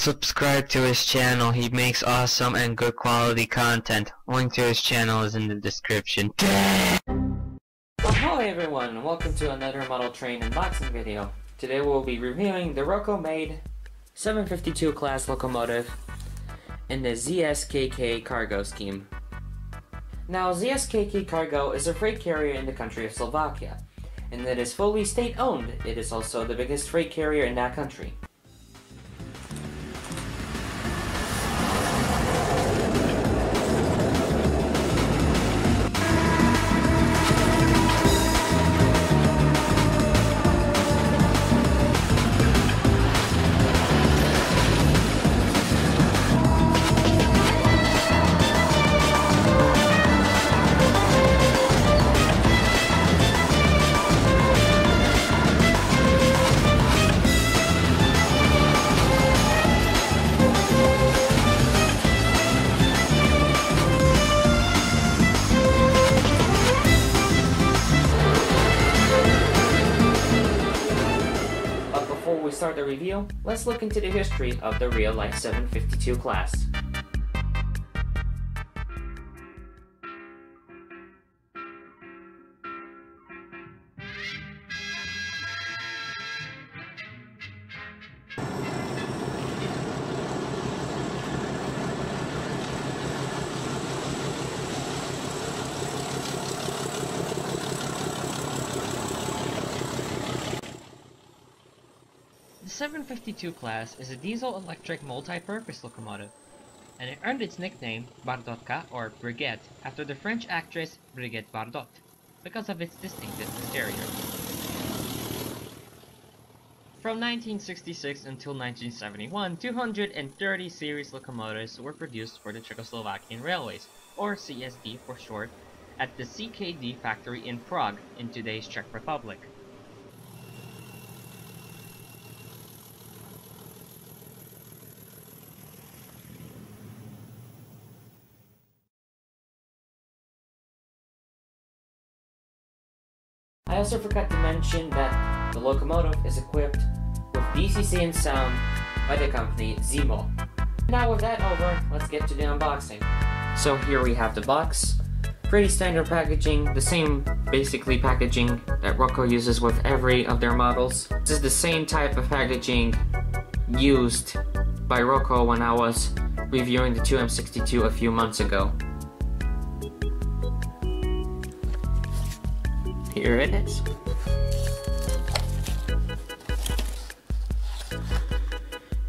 subscribe to his channel. He makes awesome and good quality content. Link to his channel is in the description. Hello everyone, and welcome to another model train unboxing video. Today we'll be reviewing the Roco made 752 class locomotive in the ZSSK Cargo scheme. Now, ZSSK Cargo is a freight carrier in the country of Slovakia, and it is fully state-owned. It is also the biggest freight carrier in that country. Before we start the review, let's look into the history of the real-life 752 class. The 752 class is a diesel-electric multi-purpose locomotive, and it earned its nickname Bardotka, or Brigitte, after the French actress Brigitte Bardot, because of its distinctive exterior. From 1966 until 1971, 230 series locomotives were produced for the Czechoslovakian Railways, or CSD for short, at the CKD factory in Prague, in today's Czech Republic. I also forgot to mention that the locomotive is equipped with DCC sound by the company Zimo. Now with that over, let's get to the unboxing. So here we have the box. Pretty standard packaging, the same basically packaging that Roco uses with every of their models. This is the same type of packaging used by Roco when I was reviewing the 2M62 a few months ago. Here it is.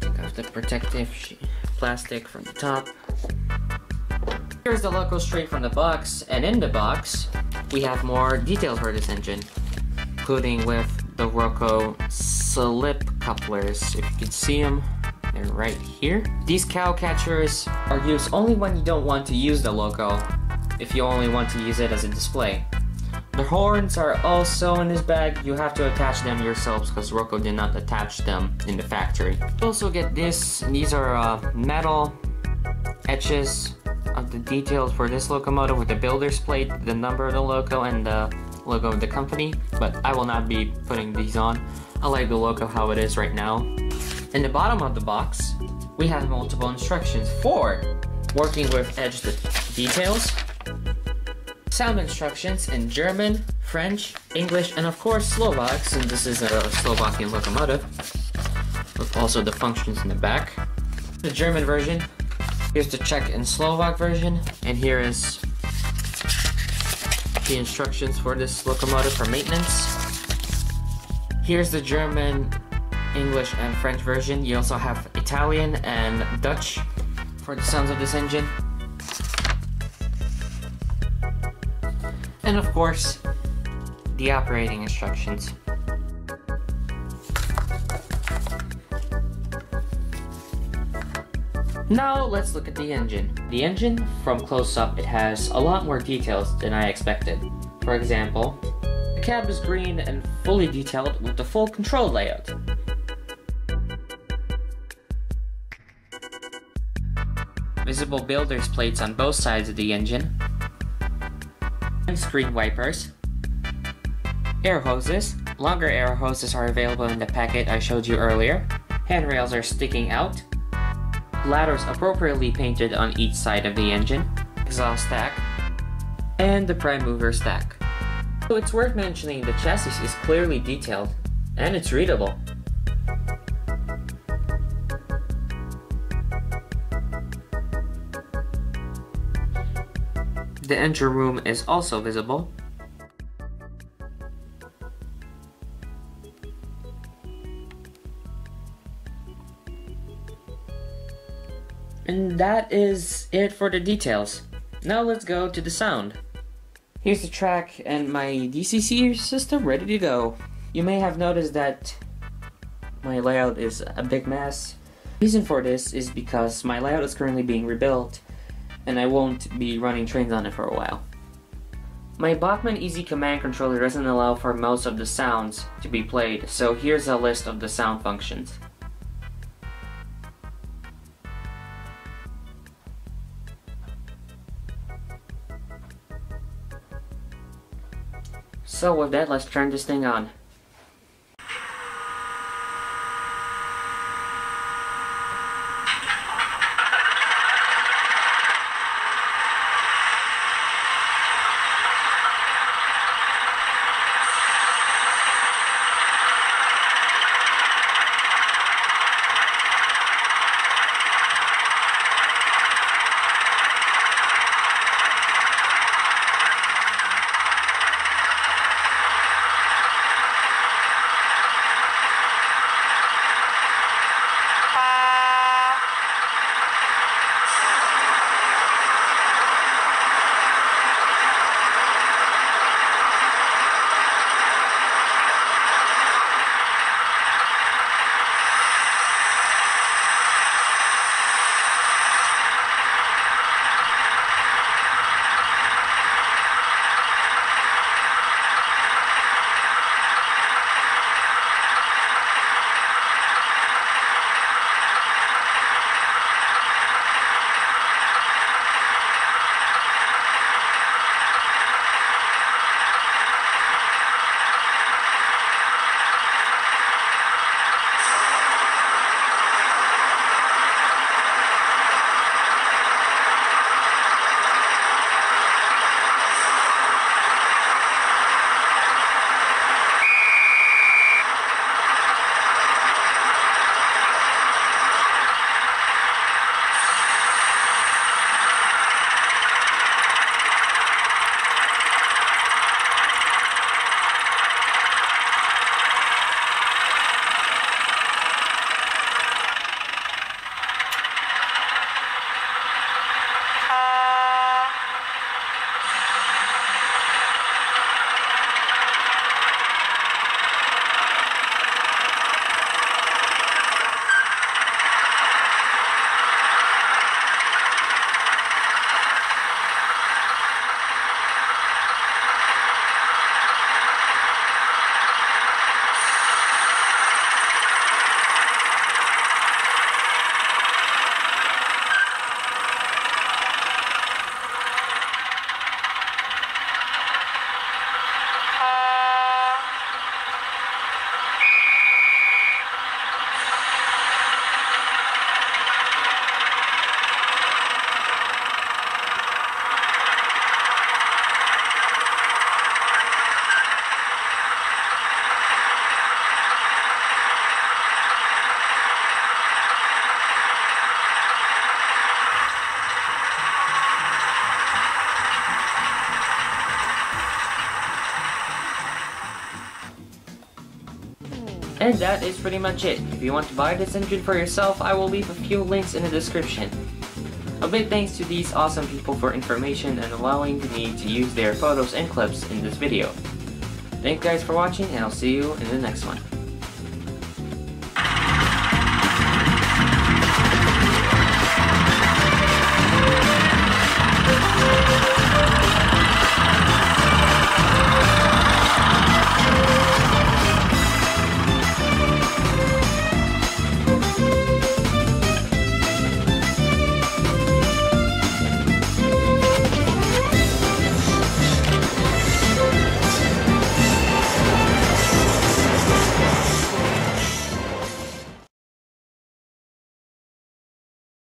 Take off the protective plastic from the top. Here's the loco straight from the box, and in the box we have more details for this engine, including with the Roco slip couplers. If you can see them, they're right here. These cow catchers are used only when you don't want to use the loco, if you only want to use it as a display. The horns are also in this bag. You have to attach them yourselves because Roco did not attach them in the factory. You also get this. These are metal etches of the details for this locomotive with the builder's plate, the number of the loco, and the logo of the company. But I will not be putting these on. I like the loco how it is right now. In the bottom of the box, we have multiple instructions for working with edge details. Sound instructions in German, French, English, and of course Slovak, since this is a Slovakian locomotive, with also the functions in the back. The German version, here's the Czech and Slovak version, and here is the instructions for this locomotive for maintenance. Here's the German, English, and French version. You also have Italian and Dutch for the sounds of this engine. And of course, the operating instructions. Now let's look at the engine. The engine, from close up, it has a lot more details than I expected. For example, the cab is green and fully detailed with the full control layout. Visible builder's plates on both sides of the engine. Screen wipers, air hoses. Longer air hoses are available in the packet I showed you earlier. Handrails are sticking out. ladders appropriately painted on each side of the engine, exhaust stack, and the prime mover stack. So it's worth mentioning the chassis is clearly detailed, and it's readable. The engine room is also visible. And that is it for the details. Now let's go to the sound. Here's the track and my DCC system ready to go. You may have noticed that my layout is a big mess. The reason for this is because my layout is currently being rebuilt and I won't be running trains on it for a while. My Bachmann Easy Command controller doesn't allow for most of the sounds to be played, so here's a list of the sound functions. So with that, let's turn this thing on. And that is pretty much it. If you want to buy this engine for yourself, I will leave a few links in the description. A big thanks to these awesome people for information and allowing me to use their photos and clips in this video. Thank you guys for watching, and I'll see you in the next one.